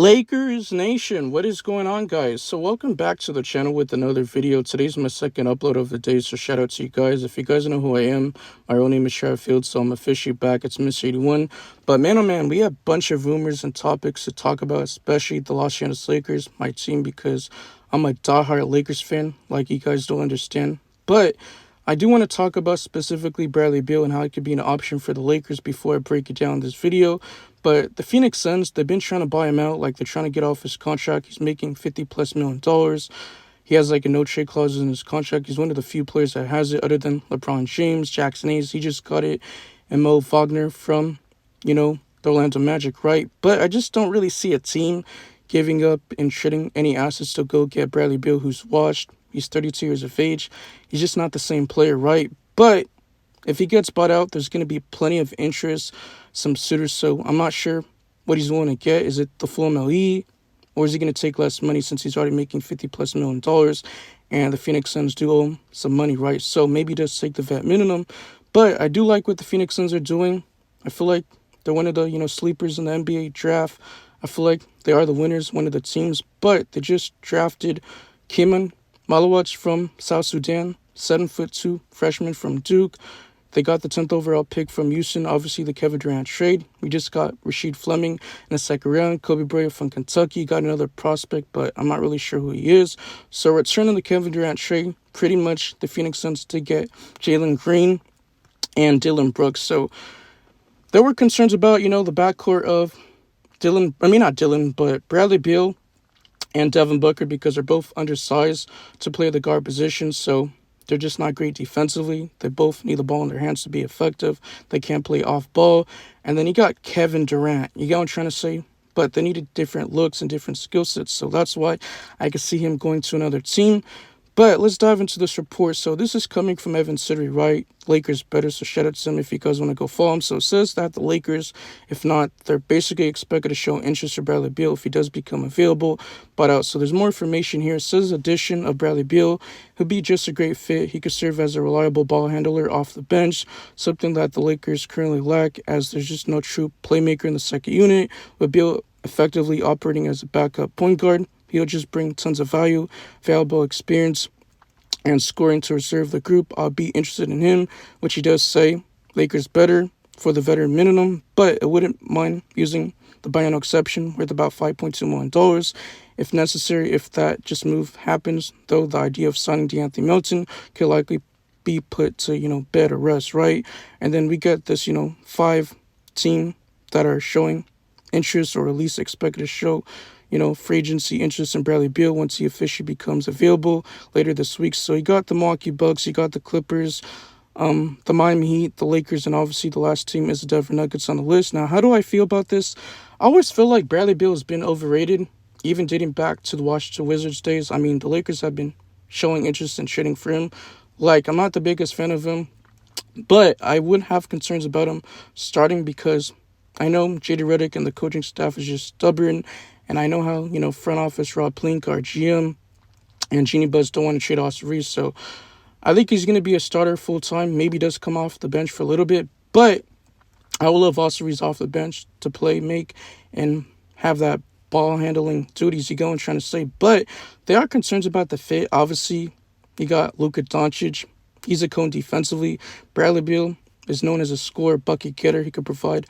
Lakers Nation, what is going on, guys? So welcome back to the channel with another video. Today's my second upload of the day, so shout out to you guys. If you guys know who I am, my real name is Sheffield, so I'm officially back. It's Miss 81. But man, oh man, we have a bunch of rumors and topics to talk about, especially the Los Angeles Lakers, my team, because I'm a diehard Lakers fan, like you guys don't understand. But I do want to talk about specifically Bradley Beal and how it could be an option for the Lakers before I break it down in this video. But the Phoenix Suns, they've been trying to buy him out. Like, they're trying to get off his contract. He's making $50+ million. He has like a no trade clause in his contract. He's one of the few players that has it other than LeBron James, Jackson Hayes. He just got it. And Mo Wagner from, the Orlando Magic, right? But I just don't really see a team giving up and trading any assets to go get Bradley Beal, who's washed. He's 32 years of age. He's just not the same player, right? But if he gets bought out, there's going to be plenty of interest, some suitors. So I'm not sure what he's willing to get. Is it the full MLE, or is he going to take less money since he's already making $50+ million? And the Phoenix Suns do owe him some money, right? So maybe just take the vet minimum. But I do like what the Phoenix Suns are doing. I feel like they're one of the sleepers in the NBA draft. I feel like they are the winners, one of the teams. But they just drafted Kiman Malawach from South Sudan, 7'2" freshman from Duke. They got the 10th overall pick from Houston, obviously the Kevin Durant trade. We just got Rasheed Fleming in the second round. Kobe Bryant from Kentucky got another prospect, but I'm not really sure who he is. So returning the Kevin Durant trade, pretty much the Phoenix Suns did get Jalen Green and Dylan Brooks. So there were concerns about, the backcourt of but Bradley Beal and Devin Booker, because they're both undersized to play the guard position. So they're just not great defensively. They both need the ball in their hands to be effective. They can't play off ball. And then you got Kevin Durant. You get what I'm trying to say? But they needed different looks and different skill sets. So that's why I could see him going to another team. But let's dive into this report. So this is coming from Evan Siddery, right? Lakers better, so shout out to him if you guys want to go follow him. So it says that the Lakers, if not, they're basically expected to show interest in Bradley Beal if he does become available. But so there's more information here. It says addition of Bradley Beal, he'll be just a great fit. He could serve as a reliable ball handler off the bench, something that the Lakers currently lack, as there's just no true playmaker in the second unit. With Beal effectively operating as a backup point guard, he'll just bring tons of value, valuable experience, and scoring to reserve the group. I'll be interested in him, which he does say. Lakers better for the veteran minimum, but I wouldn't mind using the Buyout exception worth about $5.2 million if necessary. If that just move happens, though, the idea of signing DeAnthony Melton could likely be put to, bed or rest, right? And then we get this, 5 team that are showing interest, or at least expected to show free agency interest in Bradley Beal once he officially becomes available later this week. So you got the Milwaukee Bucks, you got the Clippers, the Miami Heat, the Lakers, and obviously the last team is the Denver Nuggets on the list. Now, how do I feel about this? I always feel like Bradley Beal has been overrated, even dating back to the Washington Wizards days. I mean, the Lakers have been showing interest in trading for him. Like, I'm not the biggest fan of him, but I would have concerns about him starting, because I know JD Redick and the coaching staff is just stubborn. And I know how, front office Rob Pelinka, our GM, and Jeannie Buss don't want to trade Austin Reeves. So I think he's going to be a starter full-time. Maybe does come off the bench for a little bit. But I will love Austin Reeves off the bench to play, make, and have that ball-handling duties you go and trying to say. But there are concerns about the fit. Obviously, you got Luka Doncic. He's a cone defensively. Bradley Beal is known as a scorer, bucket getter. He could provide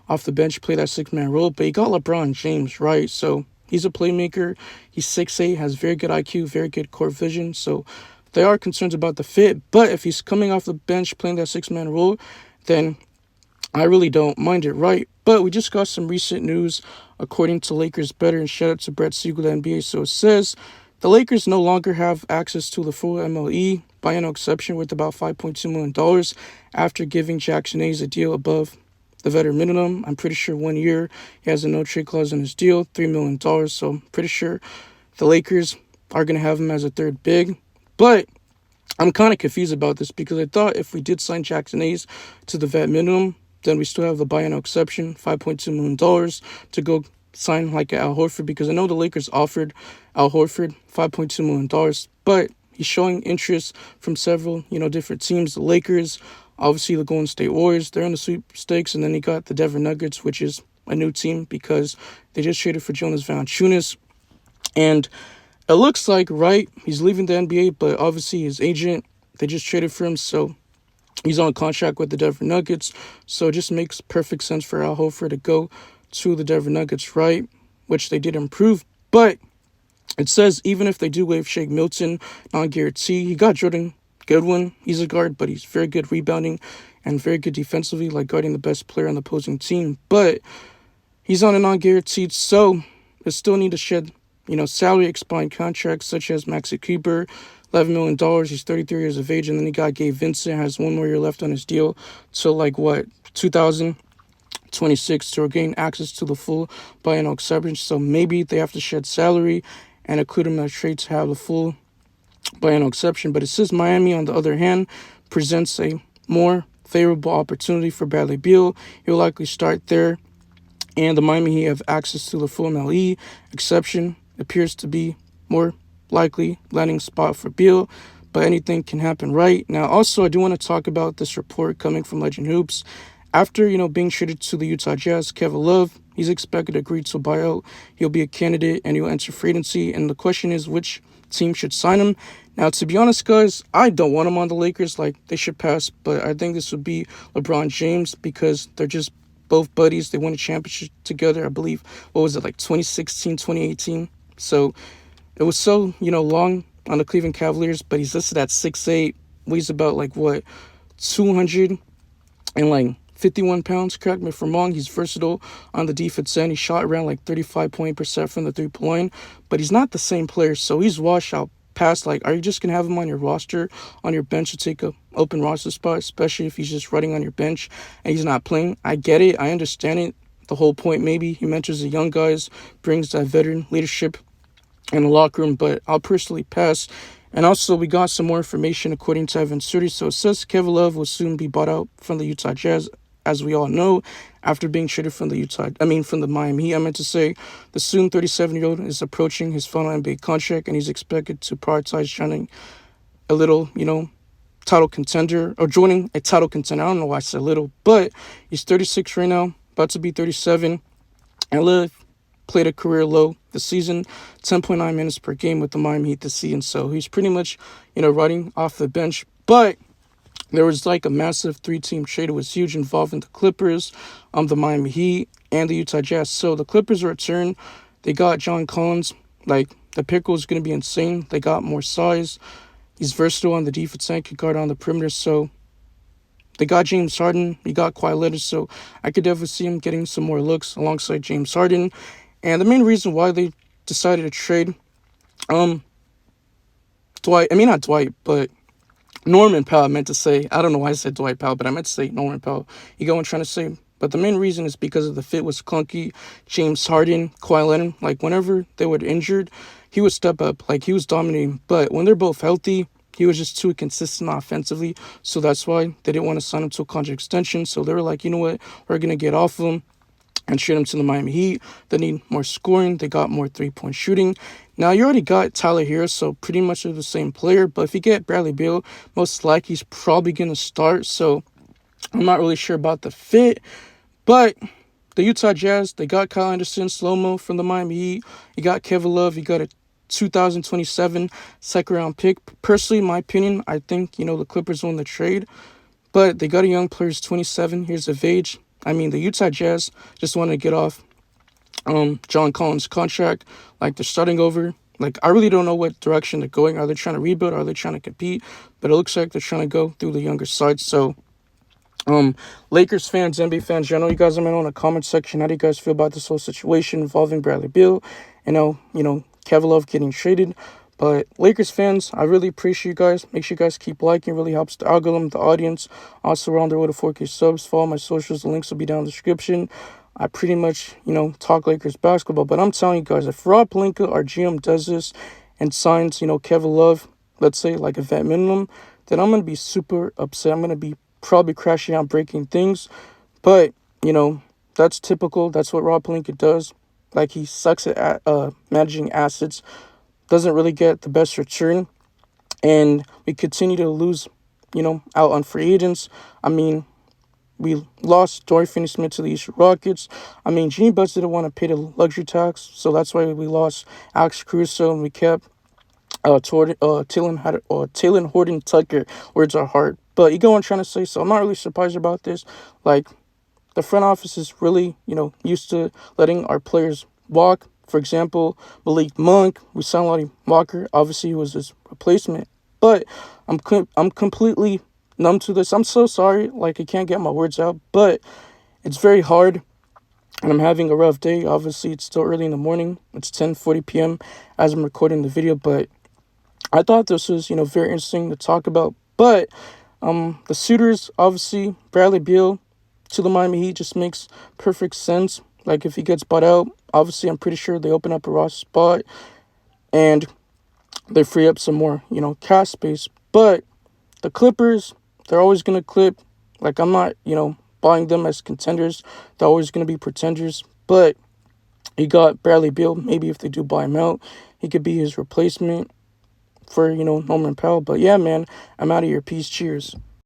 off the bench, play that 6-man role. But you got LeBron James, right? So he's a playmaker. He's 6'8", has very good IQ, very good court vision. So there are concerns about the fit. But if he's coming off the bench playing that 6-man role, then I really don't mind it, right? But we just got some recent news according to Lakers Better, and shout out to Brett Siegel, the NBA. So it says the Lakers no longer have access to the full MLE, by no exception, worth about $5.2 million after giving Jackson Hayes a deal above the veteran minimum. I'm pretty sure 1 year. He has a no-trade clause in his deal, $3 million. So I'm pretty sure the Lakers are going to have him as a third big. But I'm kind of confused about this, because I thought if we did sign Jackson Hayes to the vet minimum, then we still have the buyout exception, $5.2 million, to go sign like Al Horford, because I know the Lakers offered Al Horford $5.2 million, but he's showing interest from several, different teams. The Lakers, obviously the Golden State Warriors, they're in the sweepstakes, and then you got the Denver Nuggets, which is a new team because they just traded for Jonas Valanciunas. And it looks like, right, he's leaving the NBA, but obviously his agent, they just traded for him, so he's on contract with the Denver Nuggets. So it just makes perfect sense for Al Horford to go to the Denver Nuggets, right? Which they did improve. But it says even if they do waive Shake Milton, non-guarantee, he got Jordan Goodwin. He's a guard, but he's very good rebounding and very good defensively, like guarding the best player on the opposing team. But he's on a non-guaranteed, so they still need to shed, salary expiring contracts such as Maxi Kleber, $11 million. He's 33 years of age, and then he got Gabe Vincent, has 1 more year left on his deal till 2026 to gain access to the full biannual exception. So maybe they have to shed salary and include him in a trade to have the full biannual exception. But it says Miami, on the other hand, presents a more favorable opportunity for Bradley Beal. He'll likely start there, and the Miami Heat have access to the full MLE exception. Appears to be more likely landing spot for Beal, but anything can happen, right? Now, also, I do want to talk about this report coming from Legend Hoops. After, being traded to the Utah Jazz, Kevin Love, he's expected to agree to a buyout. He'll be a candidate, and he'll enter free agency, and the question is which team should sign him. Now, to be honest, guys, I don't want him on the Lakers. Like, they should pass, but I think this would be LeBron James because they're just both buddies. They won a championship together, I believe. What was it, like 2016, 2018? So it was so, long on the Cleveland Cavaliers, but he's listed at 6'8", weighs about 200 and 51 pounds, correct me if I'm wrong. He's versatile on the defense end. He shot around 35% from the three-point line, but he's not the same player, so he's washed out past. Are you just going to have him on your roster, on your bench to take a open roster spot, especially if he's just running on your bench and he's not playing? I get it. I understand it. The whole point, maybe he mentors the young guys, brings that veteran leadership in the locker room, but I'll personally pass. And also, we got some more information according to Evan Sturdy. So it says Kevin Love will soon be bought out from the Utah Jazz, as we all know, after being traded from the Miami Heat. I meant to say the soon 37-year-old is approaching his final NBA contract, and he's expected to prioritize joining a little, title contender, or joining a title contender. I don't know why I said little, but he's 36 right now, about to be 37, and Love played a career low this season, 10.9 minutes per game with the Miami Heat this season. So he's pretty much, riding off the bench. But there was a massive 3-team trade. It was huge, involving the Clippers, the Miami Heat, and the Utah Jazz. So the Clippers returned. They got John Collins. The pick was going to be insane. They got more size. He's versatile on the defense end, could guard on the perimeter. So they got James Harden. He got Kawhi Leonard. So I could definitely see him getting some more looks alongside James Harden. And the main reason why they decided to trade not Dwight, but Norman Powell, I meant to say. I don't know why I said Dwight Powell, but I meant to say Norman Powell. You get what I'm trying to say? But the main reason is because of the fit was clunky. James Harden, Kawhi Leonard, whenever they were injured, he would step up. He was dominating. But when they're both healthy, he was just too consistent offensively. So that's why they didn't want to sign him to a contract extension. So they were like, you know what? We're going to get off of him and trade him to the Miami Heat. They need more scoring. They got more three-point shooting. Now, you already got Tyler here, so pretty much they're the same player. But if you get Bradley Beal, most likely he's probably going to start. So I'm not really sure about the fit. But the Utah Jazz, they got Kyle Anderson, slow-mo from the Miami Heat. You got Kevin Love. You got a 2027 second-round pick. Personally, in my opinion, I think, the Clippers won the trade. But they got a young player who's 27 years of age. The Utah Jazz just want to get off John Collins' contract. They're starting over. I really don't know what direction they're going. Are they trying to rebuild? Are they trying to compete? But it looks like they're trying to go through the younger side. So, Lakers fans, NBA fans, I know you guys let me know in the comment section. How do you guys feel about this whole situation involving Bradley Beal? Kevin Love getting traded. But Lakers fans, I really appreciate you guys. Make sure you guys keep liking. It really helps the algorithm, the audience. Also, we're on the road to 4K subs. Follow my socials. The links will be down in the description. I pretty much, talk Lakers basketball. But I'm telling you guys, if Rob Pelinka, our GM, does this and signs, Kevin Love, let's say, a vet minimum, then I'm going to be super upset. I'm going to be probably crashing out, breaking things. But, that's typical. That's what Rob Pelinka does. He sucks at managing assets. Doesn't really get the best return, and we continue to lose, out on free agents. We lost Dorian Finney-Smith to the Houston Rockets. I mean, Gene Buds didn't want to pay the luxury tax, so that's why we lost Alex Caruso and we kept Taylor Horton Tucker. Words are hard, but you go on trying to say so. I'm not really surprised about this. Like, the front office is really, used to letting our players walk. For example, Malik Monk, we signed Lonnie Walker. Obviously, he was his replacement. But I'm completely numb to this. I'm so sorry. Like, I can't get my words out. But it's very hard, and I'm having a rough day. Obviously, it's still early in the morning. It's 10:40 p.m. as I'm recording the video. But I thought this was, very interesting to talk about. But the suitors, obviously, Bradley Beal to the Miami Heat just makes perfect sense. Like, if he gets bought out, obviously, I'm pretty sure they open up a roster spot and they free up some more, cap space. But the Clippers, they're always going to clip. Like, I'm not, buying them as contenders. They're always going to be pretenders. But you got Bradley Beal. Maybe if they do buy him out, he could be his replacement for, Norman Powell. But yeah, man, I'm out of here. Peace. Cheers.